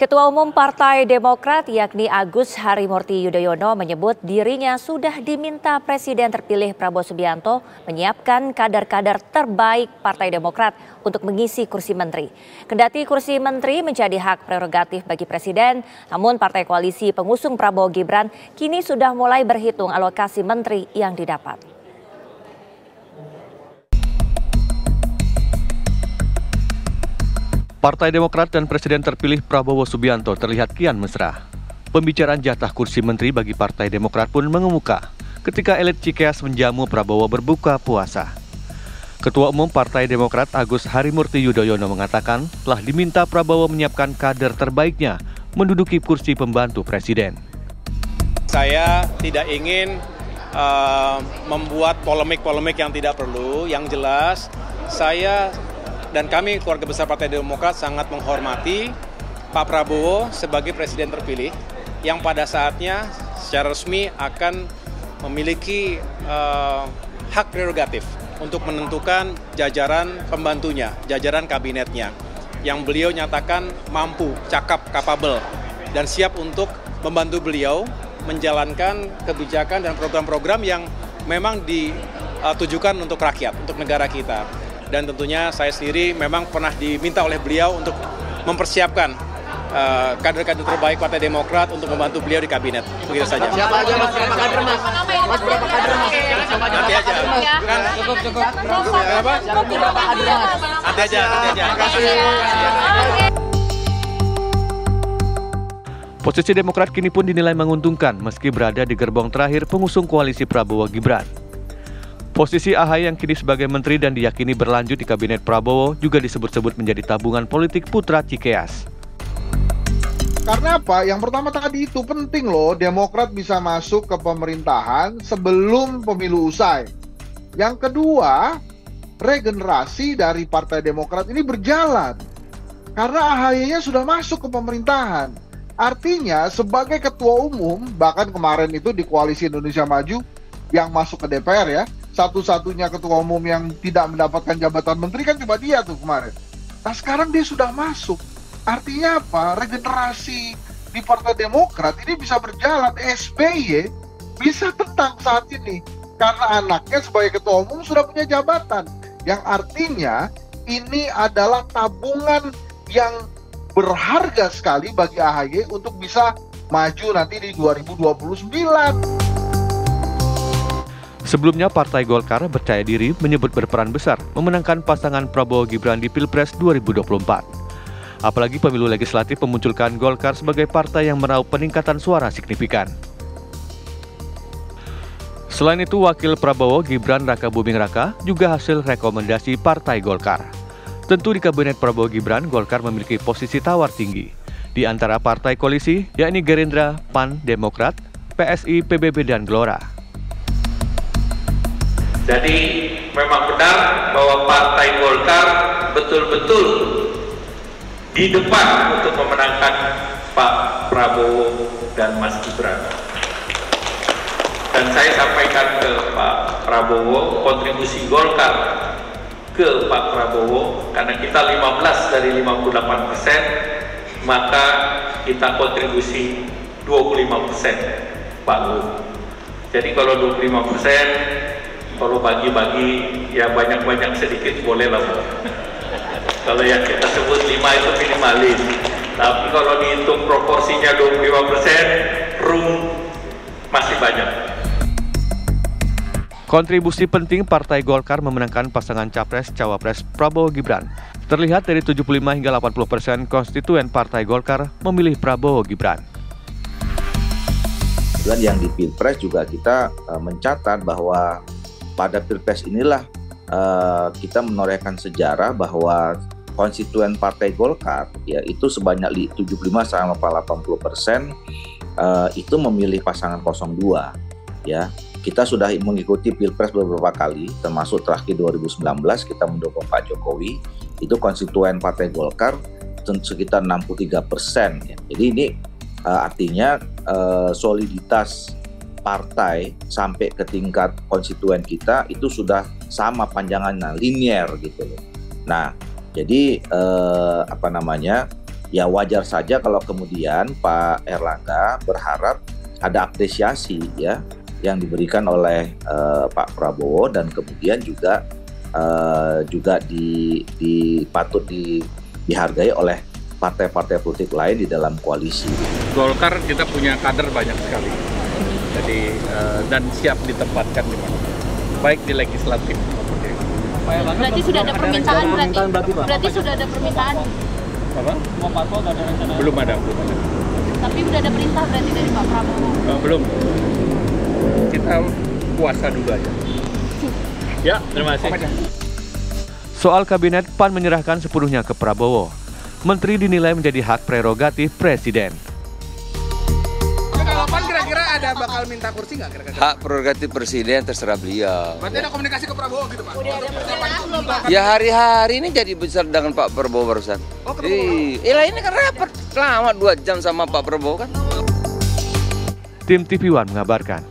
Ketua Umum Partai Demokrat yakni Agus Harimurti Yudhoyono menyebut dirinya sudah diminta Presiden terpilih Prabowo Subianto menyiapkan kader-kader terbaik Partai Demokrat untuk mengisi kursi menteri. Kendati kursi menteri menjadi hak prerogatif bagi Presiden, namun Partai Koalisi pengusung Prabowo Gibran kini sudah mulai berhitung alokasi menteri yang didapat. Partai Demokrat dan Presiden terpilih Prabowo Subianto terlihat kian mesra. Pembicaraan jatah kursi menteri bagi Partai Demokrat pun mengemuka ketika elit Cikeas menjamu Prabowo berbuka puasa. Ketua Umum Partai Demokrat Agus Harimurti Yudhoyono mengatakan telah diminta Prabowo menyiapkan kader terbaiknya menduduki kursi pembantu Presiden. Saya tidak ingin membuat polemik-polemik yang tidak perlu. Yang jelas, saya dan kami keluarga besar Partai Demokrat sangat menghormati Pak Prabowo sebagai Presiden terpilih yang pada saatnya secara resmi akan memiliki hak prerogatif untuk menentukan jajaran pembantunya, jajaran kabinetnya yang beliau nyatakan mampu, cakap, kapabel dan siap untuk membantu beliau menjalankan kebijakan dan program-program yang memang ditujukan untuk rakyat, untuk negara kita. Dan tentunya saya sendiri memang pernah diminta oleh beliau untuk mempersiapkan kader-kader terbaik Partai Demokrat untuk membantu beliau di kabinet. Begitu saja. Siapa aja mas? Berapa kader mas? Mas berapa kader mas? Nanti aja. Kan Cukup. berapa? Berapa kader mas? Nanti aja. Terima kasih. Posisi Demokrat kini pun dinilai menguntungkan meski berada di gerbong terakhir pengusung koalisi Prabowo Gibran. Posisi AHY yang kini sebagai menteri dan diyakini berlanjut di kabinet Prabowo juga disebut-sebut menjadi tabungan politik putra Cikeas. Karena apa? Yang pertama tadi itu penting loh, Demokrat bisa masuk ke pemerintahan sebelum pemilu usai. Yang kedua, regenerasi dari Partai Demokrat ini berjalan. Karena AHY-nya sudah masuk ke pemerintahan. Artinya sebagai ketua umum, bahkan kemarin itu di Koalisi Indonesia Maju yang masuk ke DPR ya, satu-satunya ketua umum yang tidak mendapatkan jabatan menteri kan cuma dia tuh kemarin. Nah sekarang dia sudah masuk. Artinya apa? Regenerasi di Partai Demokrat ini bisa berjalan. SBY bisa tenang saat ini. Karena anaknya sebagai ketua umum sudah punya jabatan. Yang artinya ini adalah tabungan yang berharga sekali bagi AHY untuk bisa maju nanti di 2029. Sebelumnya Partai Golkar percaya diri menyebut berperan besar memenangkan pasangan Prabowo Gibran di Pilpres 2024. Apalagi pemilu legislatif memunculkan Golkar sebagai partai yang meraup peningkatan suara signifikan. Selain itu, Wakil Prabowo Gibran Raka Buming Raka juga hasil rekomendasi Partai Golkar. Tentu di kabinet Prabowo Gibran, Golkar memiliki posisi tawar tinggi di antara partai koalisi, yakni Gerindra, PAN, Demokrat, PSI, PBB, dan Gelora. Jadi memang benar bahwa Partai Golkar betul-betul di depan untuk memenangkan Pak Prabowo dan Mas Gibran. Dan saya sampaikan ke Pak Prabowo kontribusi Golkar ke Pak Prabowo, karena kita 15 dari 58%, maka kita kontribusi 25% Pak Lu. Jadi kalau 25%, kalau bagi-bagi ya banyak-banyak sedikit boleh lah. Kalau yang kita sebut 5 itu minimalis. Tapi kalau dihitung proporsinya 25%, room masih banyak. Kontribusi penting Partai Golkar memenangkan pasangan Capres-Cawapres Prabowo Gibran terlihat dari 75 hingga 80% konstituen Partai Golkar memilih Prabowo Gibran. Dan yang di Pilpres juga kita mencatat bahwa pada Pilpres inilah kita menorehkan sejarah bahwa konstituen Partai Golkar ya itu sebanyak 75-80% itu memilih pasangan 02 ya. Kita sudah mengikuti Pilpres beberapa kali, termasuk terakhir 2019 kita mendukung Pak Jokowi. Itu konstituen Partai Golkar sekitar 63% ya. Jadi ini artinya soliditas partai sampai ke tingkat konstituen kita itu sudah sama panjangannya, linear gitu loh. Nah, jadi Ya wajar saja kalau kemudian Pak Erlangga berharap ada apresiasi ya yang diberikan oleh Pak Prabowo, dan kemudian juga patut dihargai oleh partai-partai politik lain di dalam koalisi. Golkar kita punya kader banyak sekali, jadi dan siap ditempatkan di mana, baik di legislatif. Berarti sudah ada permintaan, berarti sudah ada permintaan. Apa? Belum ada. Tapi sudah ada perintah berarti dari Pak Prabowo? Belum. Kita puasa dulu aja. Ya, terima kasih. Soal kabinet, PAN menyerahkan sepenuhnya ke Prabowo. Menteri dinilai menjadi hak prerogatif Presiden. Kalau PAN kira-kira ada bakal minta kursi nggak kira-kira? Hak prerogatif Presiden, terserah beliau. Berarti ada komunikasi ke Prabowo gitu Pak? Udah ada persiapan belum Pak? Ya hari-hari ini jadi besar dengan Pak Prabowo barusan. Oh, ketemu. Ini kan rapat lama 2 jam sama Pak Prabowo kan. Tim TV One mengabarkan.